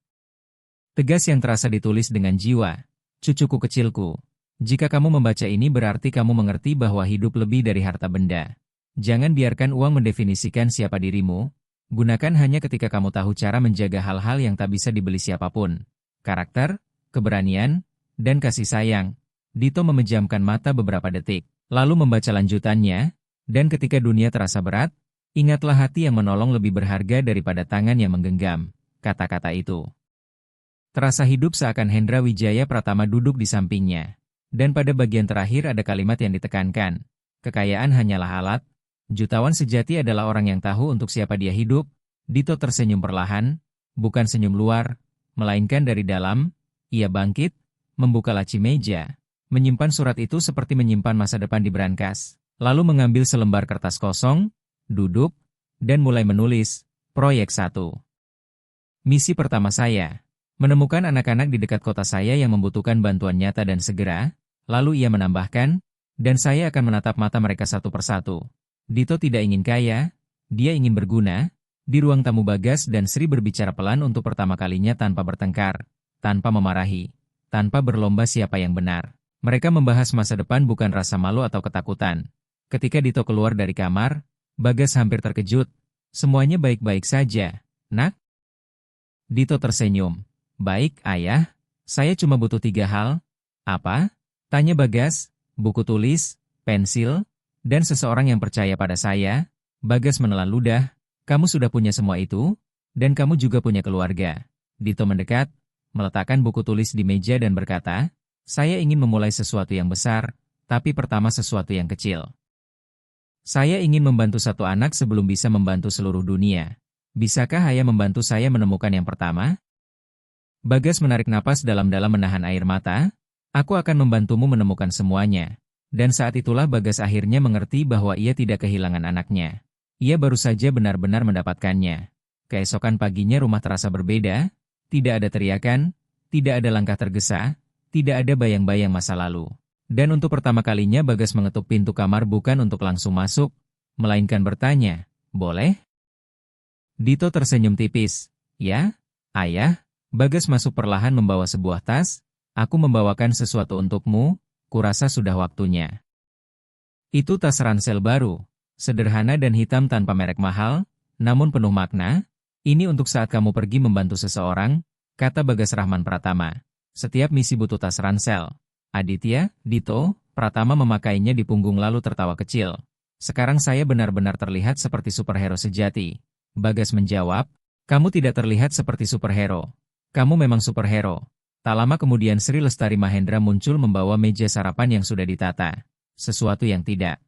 tegas yang terasa ditulis dengan jiwa. Cucuku kecilku, jika kamu membaca ini berarti kamu mengerti bahwa hidup lebih dari harta benda. Jangan biarkan uang mendefinisikan siapa dirimu. Gunakan hanya ketika kamu tahu cara menjaga hal-hal yang tak bisa dibeli siapapun. Karakter, keberanian, dan kasih sayang. Dito memejamkan mata beberapa detik, lalu membaca lanjutannya, dan ketika dunia terasa berat, ingatlah hati yang menolong lebih berharga daripada tangan yang menggenggam. Kata-kata itu terasa hidup seakan Hendra Wijaya Pratama duduk di sampingnya. Dan pada bagian terakhir ada kalimat yang ditekankan. Kekayaan hanyalah alat. Jutawan sejati adalah orang yang tahu untuk siapa dia hidup. Dito tersenyum perlahan, bukan senyum luar, melainkan dari dalam. Ia bangkit, membuka laci meja, menyimpan surat itu seperti menyimpan masa depan di brankas. Lalu mengambil selembar kertas kosong, duduk, dan mulai menulis. Proyek 1. Misi pertama saya, menemukan anak-anak di dekat kota saya yang membutuhkan bantuan nyata dan segera. Lalu ia menambahkan, dan saya akan menatap mata mereka satu persatu. Dito tidak ingin kaya, dia ingin berguna. Di ruang tamu Bagas dan Sri berbicara pelan untuk pertama kalinya tanpa bertengkar, tanpa memarahi, tanpa berlomba siapa yang benar. Mereka membahas masa depan bukan rasa malu atau ketakutan. Ketika Dito keluar dari kamar, Bagas hampir terkejut. Semuanya baik-baik saja, nak? Dito tersenyum. Baik, ayah. Saya cuma butuh 3 hal. Apa? Tanya Bagas. Buku tulis, pensil, dan seseorang yang percaya pada saya. Bagas menelan ludah. Kamu sudah punya semua itu, dan kamu juga punya keluarga. Dito mendekat, meletakkan buku tulis di meja dan berkata, saya ingin memulai sesuatu yang besar, tapi pertama sesuatu yang kecil. Saya ingin membantu satu anak sebelum bisa membantu seluruh dunia. Bisakah ayah membantu saya menemukan yang pertama? Bagas menarik napas dalam-dalam menahan air mata. Aku akan membantumu menemukan semuanya. Dan saat itulah Bagas akhirnya mengerti bahwa ia tidak kehilangan anaknya. Ia baru saja benar-benar mendapatkannya. Keesokan paginya rumah terasa berbeda. Tidak ada teriakan, tidak ada langkah tergesa, tidak ada bayang-bayang masa lalu. Dan untuk pertama kalinya Bagas mengetuk pintu kamar bukan untuk langsung masuk, melainkan bertanya, boleh? Dito tersenyum tipis. Ya, ayah. Bagas masuk perlahan membawa sebuah tas. Aku membawakan sesuatu untukmu, kurasa sudah waktunya. Itu tas ransel baru, sederhana dan hitam tanpa merek mahal, namun penuh makna. Ini untuk saat kamu pergi membantu seseorang, kata Bagas Rahman Pratama. Setiap misi butuh tas ransel. Aditya, Dito, Pratama memakainya di punggung lalu tertawa kecil. Sekarang saya benar-benar terlihat seperti superhero sejati. Bagas menjawab, kamu tidak terlihat seperti superhero. Kamu memang superhero. Tak lama kemudian Sri Lestari Mahendra muncul membawa meja sarapan yang sudah ditata. Sesuatu yang tidak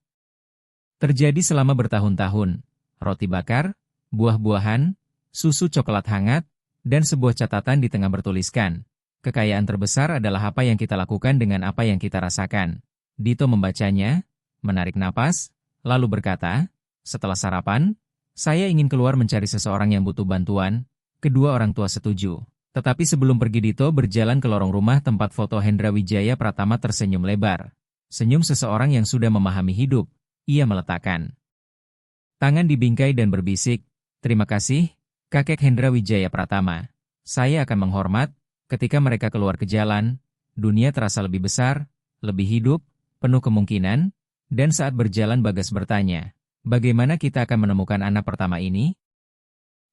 terjadi selama bertahun-tahun. Roti bakar, buah-buahan, susu coklat hangat, dan sebuah catatan di tengah bertuliskan. Kekayaan terbesar adalah apa yang kita lakukan dengan apa yang kita rasakan. Dito membacanya, menarik napas, lalu berkata, setelah sarapan, saya ingin keluar mencari seseorang yang butuh bantuan. Kedua orang tua setuju. Tetapi sebelum pergi Dito berjalan ke lorong rumah tempat foto Hendra Wijaya Pratama tersenyum lebar. Senyum seseorang yang sudah memahami hidup. Ia meletakkan tangan di bingkai dan berbisik, terima kasih, kakek Hendra Wijaya Pratama. Saya akan menghormat. Ketika mereka keluar ke jalan, dunia terasa lebih besar, lebih hidup, penuh kemungkinan, dan saat berjalan Bagas bertanya, bagaimana kita akan menemukan anak pertama ini?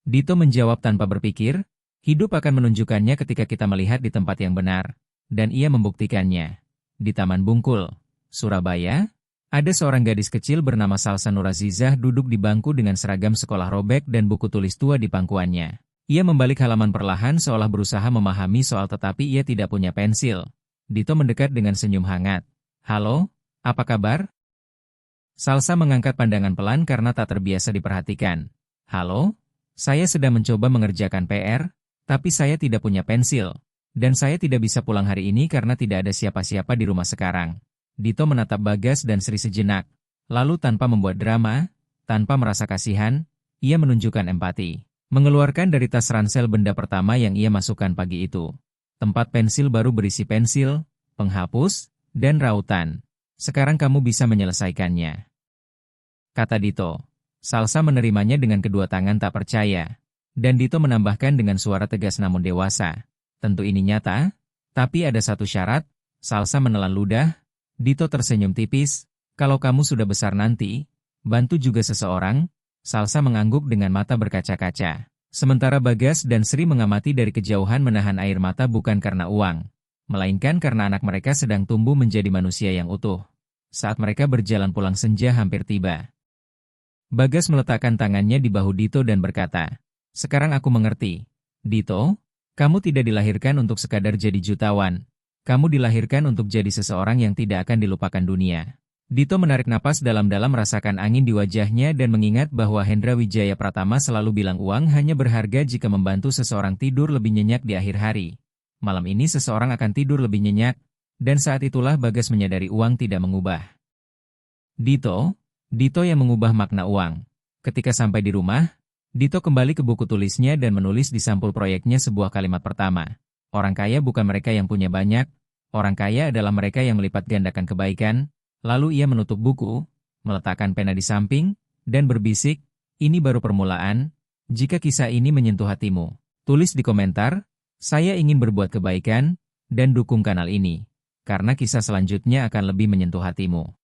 Dito menjawab tanpa berpikir, hidup akan menunjukkannya ketika kita melihat di tempat yang benar, dan ia membuktikannya. Di Taman Bungkul, Surabaya, ada seorang gadis kecil bernama Salsa Nurazizah duduk di bangku dengan seragam sekolah robek dan buku tulis tua di pangkuannya. Ia membalik halaman perlahan seolah berusaha memahami soal tetapi ia tidak punya pensil. Dito mendekat dengan senyum hangat. Halo, apa kabar? Salsa mengangkat pandangan pelan karena tak terbiasa diperhatikan. Halo, saya sedang mencoba mengerjakan PR, tapi saya tidak punya pensil. Dan saya tidak bisa pulang hari ini karena tidak ada siapa-siapa di rumah sekarang. Dito menatap Bagas dan Sri sejenak. Lalu tanpa membuat drama, tanpa merasa kasihan, ia menunjukkan empati. Mengeluarkan dari tas ransel benda pertama yang ia masukkan pagi itu. Tempat pensil baru berisi pensil, penghapus, dan rautan. Sekarang kamu bisa menyelesaikannya, kata Dito. Salsa menerimanya dengan kedua tangan tak percaya. Dan Dito menambahkan dengan suara tegas namun dewasa. Tentu ini nyata, tapi ada satu syarat. Salsa menelan ludah. Dito tersenyum tipis, kalau kamu sudah besar nanti, bantu juga seseorang. Salsa mengangguk dengan mata berkaca-kaca. Sementara Bagas dan Sri mengamati dari kejauhan menahan air mata bukan karena uang, melainkan karena anak mereka sedang tumbuh menjadi manusia yang utuh. Saat mereka berjalan pulang senja hampir tiba. Bagas meletakkan tangannya di bahu Dito dan berkata, sekarang aku mengerti. Dito, kamu tidak dilahirkan untuk sekadar jadi jutawan. Kamu dilahirkan untuk jadi seseorang yang tidak akan dilupakan dunia. Dito menarik napas dalam-dalam merasakan angin di wajahnya dan mengingat bahwa Hendra Wijaya Pratama selalu bilang uang hanya berharga jika membantu seseorang tidur lebih nyenyak di akhir hari. Malam ini seseorang akan tidur lebih nyenyak, dan saat itulah Bagas menyadari uang tidak mengubah. Dito yang mengubah makna uang. Ketika sampai di rumah, Dito kembali ke buku tulisnya dan menulis di sampul proyeknya sebuah kalimat pertama. Orang kaya bukan mereka yang punya banyak, orang kaya adalah mereka yang melipat gandakan kebaikan. Lalu ia menutup buku, meletakkan pena di samping, dan berbisik, ini baru permulaan. Jika kisah ini menyentuh hatimu, tulis di komentar, saya ingin berbuat kebaikan, dan dukung kanal ini, karena kisah selanjutnya akan lebih menyentuh hatimu.